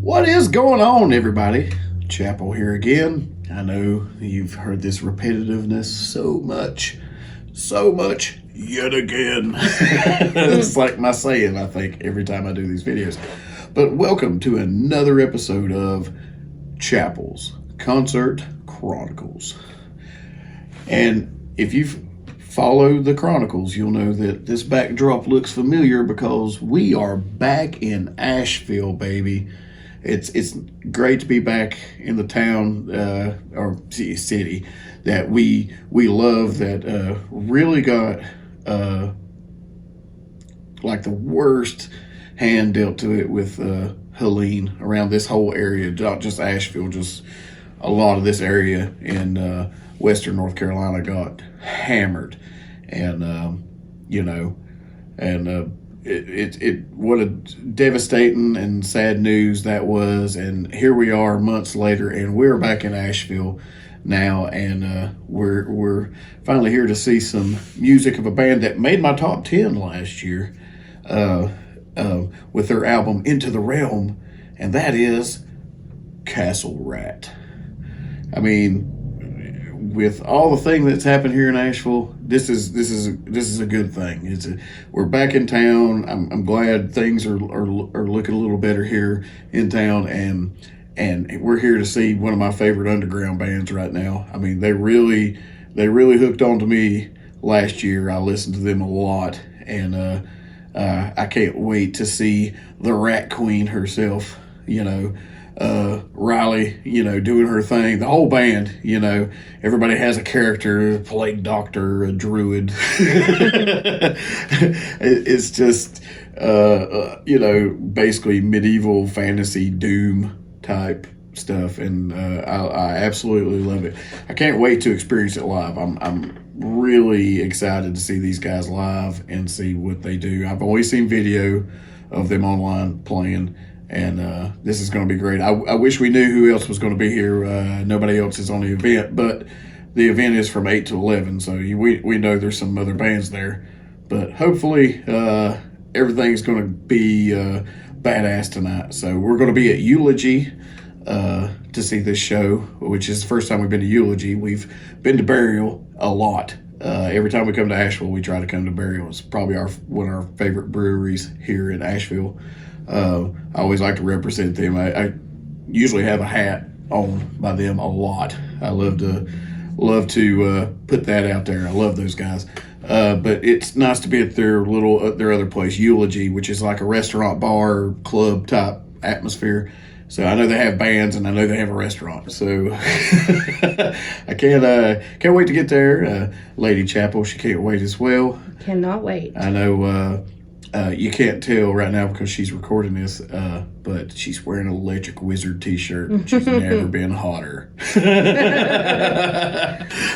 What is going on, everybody? Chapel here again. I know you've heard this repetitiveness so much, yet again. It's like my saying, I think, every time I do these videos. But welcome to another episode of Chapel's Concert Chronicles. And if you've followed the Chronicles, you'll know that this backdrop looks familiar because we are back in Asheville, baby. It's great to be back in the town or city that we love, that really got like the worst hand dealt to it with Helene around this whole area, not just Asheville, just a lot of this area in Western North Carolina got hammered, and what a devastating and sad news that was. And here we are months later, and we're back in Asheville now, and we're finally here to see some music of a band that made my top 10 last year with their album Into the Realm, and that is Castle Rat. I mean, with all the thing that's happened here in Asheville, this is a good thing. We're back in town. I'm glad things are looking a little better here in town, and we're here to see one of my favorite underground bands right now. I mean, they really hooked on to me last year. I listened to them a lot, and I can't wait to see the Rat Queen herself, Riley, doing her thing. The whole band, everybody has a character, a plague doctor, a druid. It's just, basically medieval fantasy doom type stuff. And I absolutely love it. I can't wait to experience it live. I'm really excited to see these guys live and see what they do. I've always seen video of them online playing, and this is going to be great. I wish we knew who else was going to be here. Nobody else is on the event, but the event is from 8 to 11, so we know there's some other bands there. But hopefully everything's going to be badass tonight. So we're going to be at Eulogy to see this show, which is the first time we've been to Eulogy. We've been to Burial a lot. Every time we come to Asheville, we try to come to Burial. It's probably one of our favorite breweries here in Asheville. I always like to represent them. I usually have a hat on by them a lot. I love to put that out there. I love those guys. But it's nice to be at their other place, Eulogy, which is like a restaurant, bar, club type atmosphere. So I know they have bands, and I know they have a restaurant. So I can't wait to get there. Lady Chapel, she can't wait as well. Cannot wait. I know you can't tell right now because she's recording this, but she's wearing an Electric Wizard t-shirt, and she's never been hotter.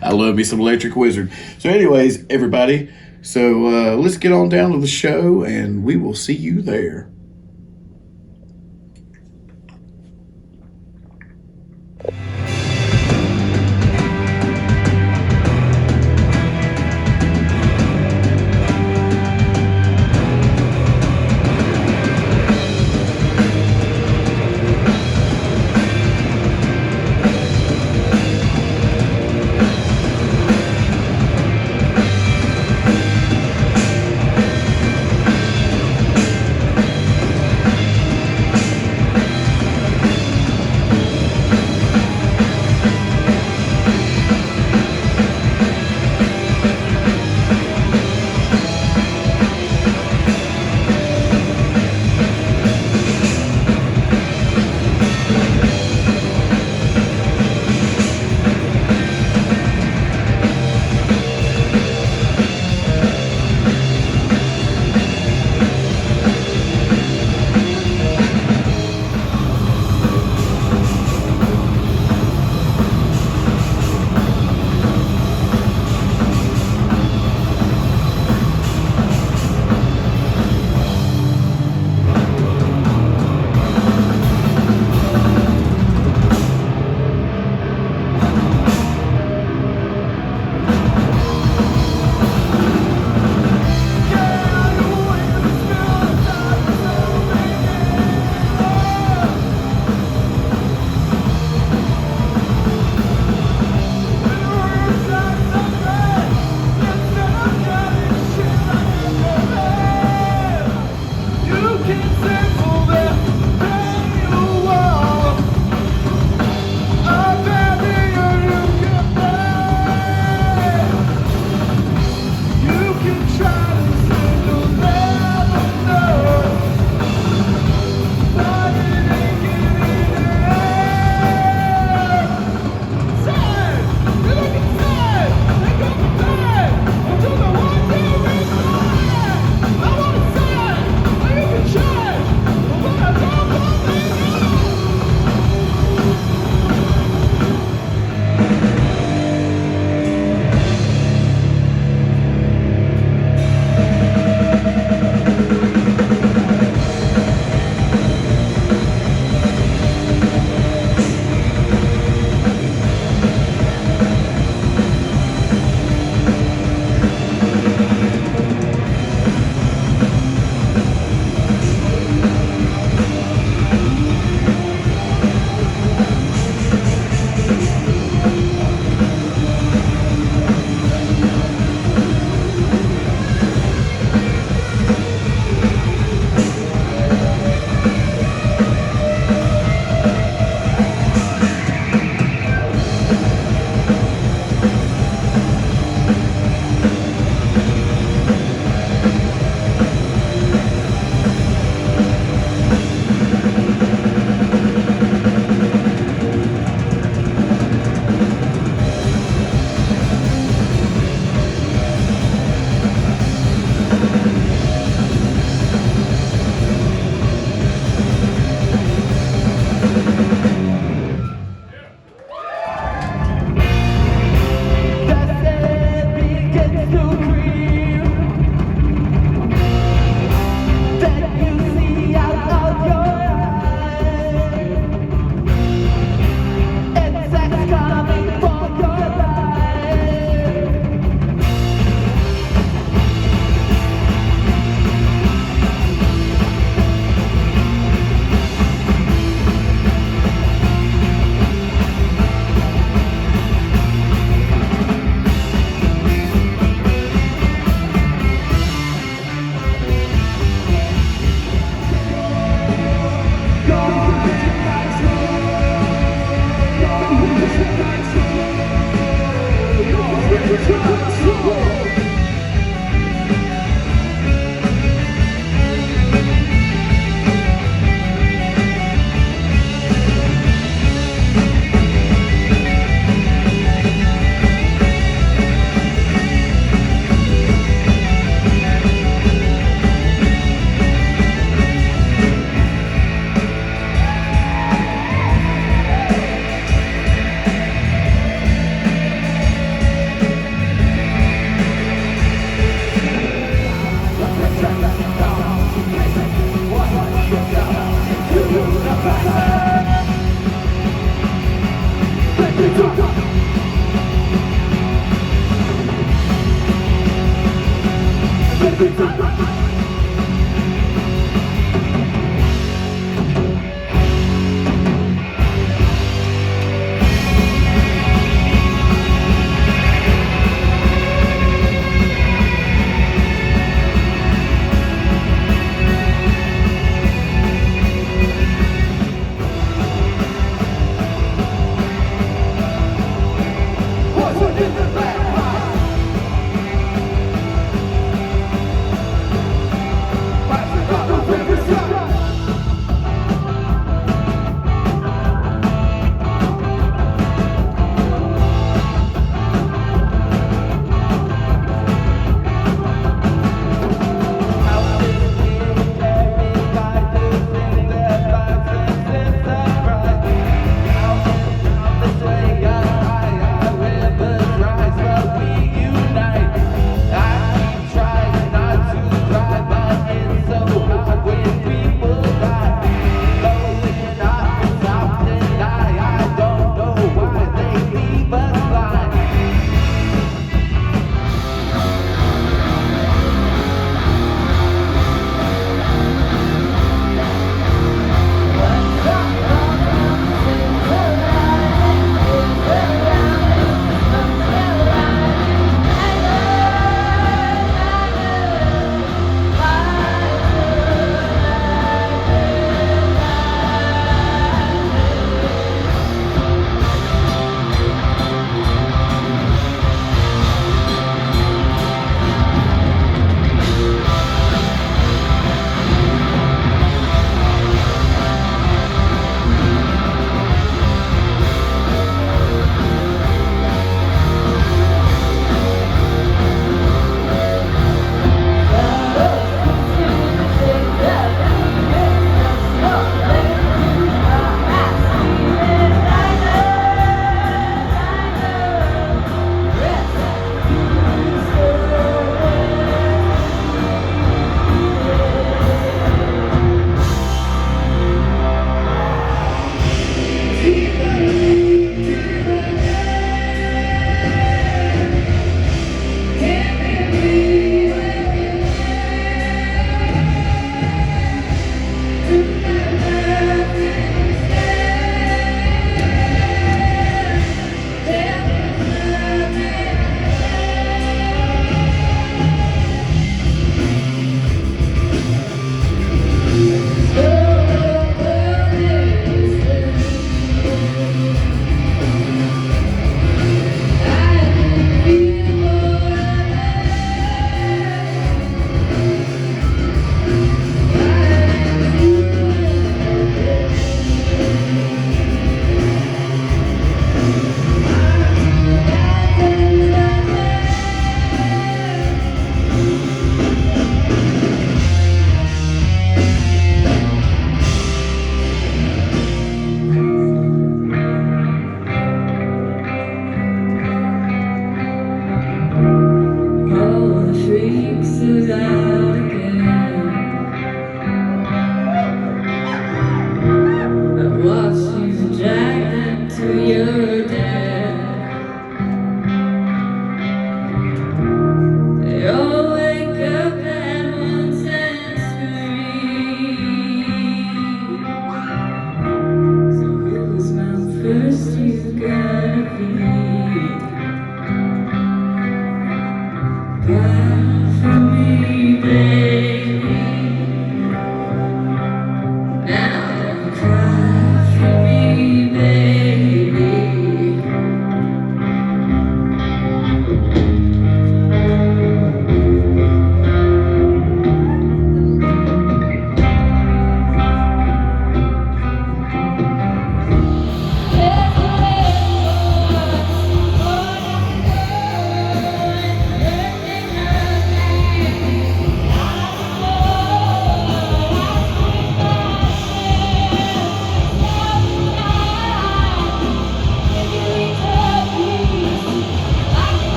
I love me some Electric Wizard. So anyways, everybody, so let's get on down to the show, and we will see you there.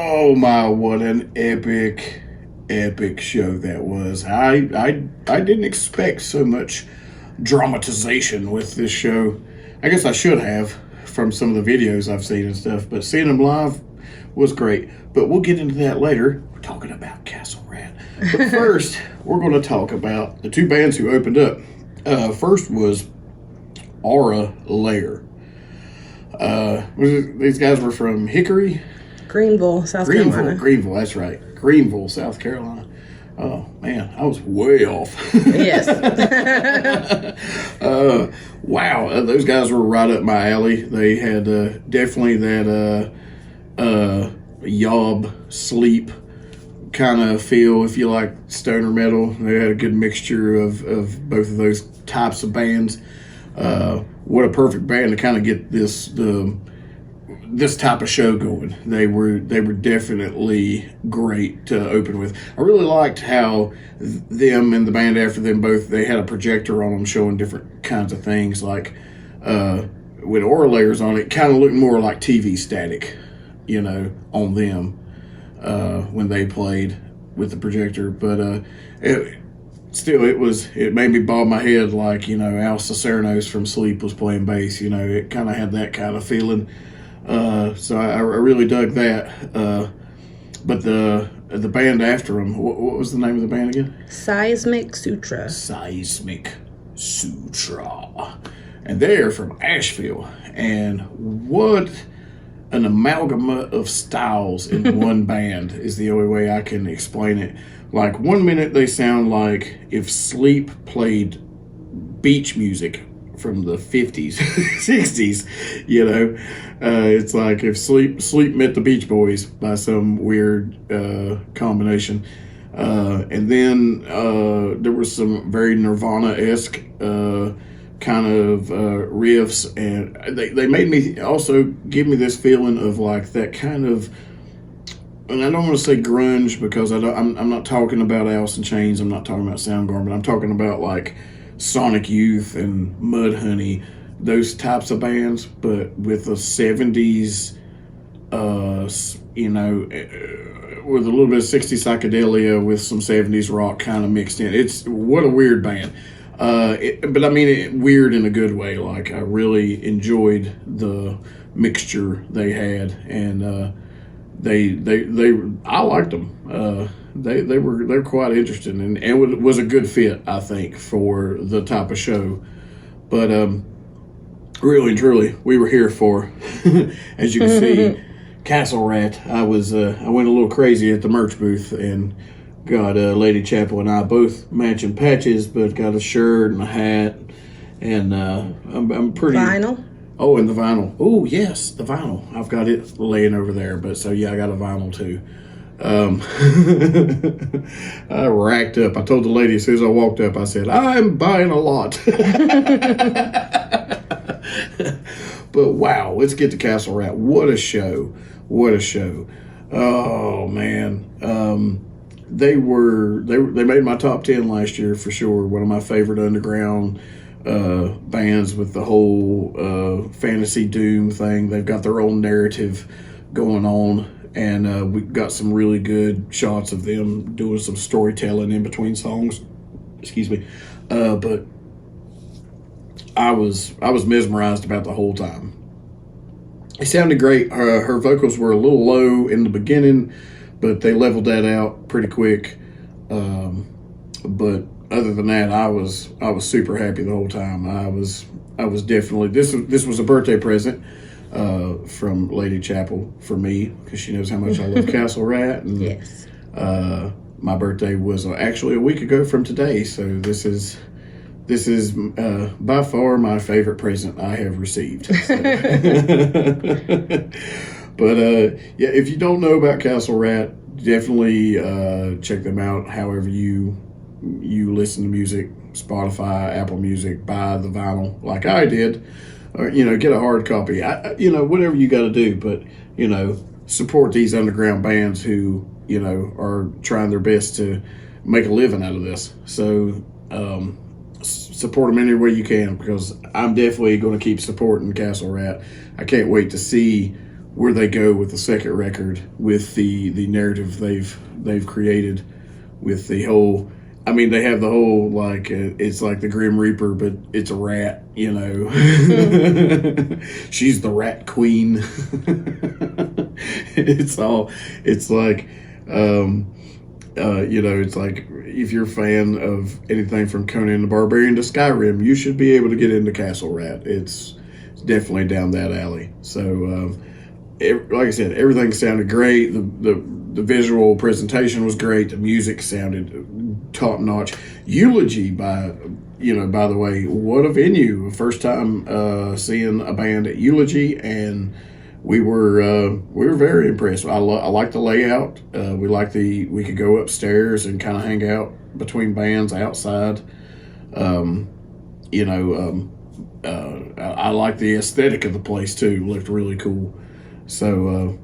Oh my, what an epic show that was. I didn't expect so much dramatization with this show. I guess I should have from some of the videos I've seen and stuff, but seeing them live was great. But we'll get into that later. We're talking about Castle Rat. But first, we're going to talk about the two bands who opened up. First was Auralayer. These guys were from Hickory? Greenville, South Carolina. Greenville, that's right. Greenville, South Carolina. Oh, man, I was way off. Yes. Wow, those guys were right up my alley. They had definitely that yob, sleep kind of feel, if you like stoner metal. They had a good mixture of both of those types of bands. What a perfect band to kind of get this type of show going. They were definitely great to open with. I really liked how them and the band after them both, they had a projector on them showing different kinds of things. Like with Auralayers on it, kind of looked more like TV static, on them when they played with the projector. But it made me bob my head like, Al Cicernos from Sleep was playing bass. It kind of had that kind of feeling. So I really dug that. But the band after him, what was the name of the band again? Seismic Sutra. Seismic Sutra. And they're from Asheville. And what an amalgam of styles in one band is the only way I can explain it. Like 1 minute they sound like if Sleep played beach music from the 50s, 60s, it's like if Sleep met the Beach Boys by some weird combination. And then there was some very Nirvana-esque kind of riffs, and they made me also give me this feeling of like that kind of, and I don't want to say grunge because I'm not talking about Alice in Chains, I'm not talking about Soundgarden, but I'm talking about like Sonic Youth and Mudhoney, those types of bands, but with the 70s, with a little bit of 60s psychedelia with some 70s rock kind of mixed in. What a weird band. But I mean weird in a good way. Like I really enjoyed the mixture they had, and I liked them. They were quite interesting, and it was a good fit, I think, for the type of show. But really and truly, we were here for, as you can see, Castle Rat. I went a little crazy at the merch booth and got Lady Chapel and I both matching patches, but got a shirt and a hat, and I'm pretty vinyl. Oh, and the vinyl. Oh, yes, the vinyl. I've got it laying over there. But so yeah, I got a vinyl too. I racked up. I told the lady as soon as I walked up, I said, I'm buying a lot. But wow, let's get to Castle Rat. What a show. What a show. Oh man. They made my top 10 last year for sure. One of my favorite underground bands with the whole fantasy doom thing. They've got their own narrative going on, and we got some really good shots of them doing some storytelling in between songs. Excuse me. But I was mesmerized about the whole time. It sounded great. Her vocals were a little low in the beginning, but they leveled that out pretty quick. But other than that, I was super happy the whole time. I was definitely, this was a birthday present from Lady Chapel for me, because she knows how much I love Castle Rat. And, yes. My birthday was actually a week ago from today, so this is by far my favorite present I have received. So. But yeah, if you don't know about Castle Rat, definitely check them out. However you listen to music, Spotify, Apple Music, buy the vinyl like I did, or get a hard copy. Whatever you got to do, but support these underground bands who are trying their best to make a living out of this. So support them any way you can, because I'm definitely going to keep supporting Castle Rat. I can't wait to see where they go with the second record, with the narrative they've created, with the whole. I mean, they have the whole like it's like the Grim Reaper, but it's a rat. You know, she's the rat queen. It's all. It's like. It's like if you're a fan of anything from Conan the Barbarian to Skyrim, you should be able to get into Castle Rat. It's definitely down that alley. So, like I said, everything sounded great. The visual presentation was great. The music sounded top notch. Eulogy by the way, what a venue! First time seeing a band at Eulogy, and we were very impressed. I like the layout. We could go upstairs and kind of hang out between bands outside. I like the aesthetic of the place too. It looked really cool. So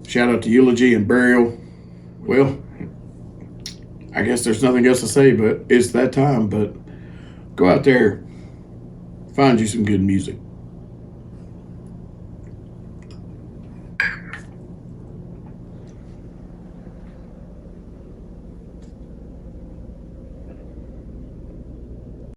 shout out to Eulogy and Burial. Well, I guess there's nothing else to say, but it's that time. But go out there, find you some good music.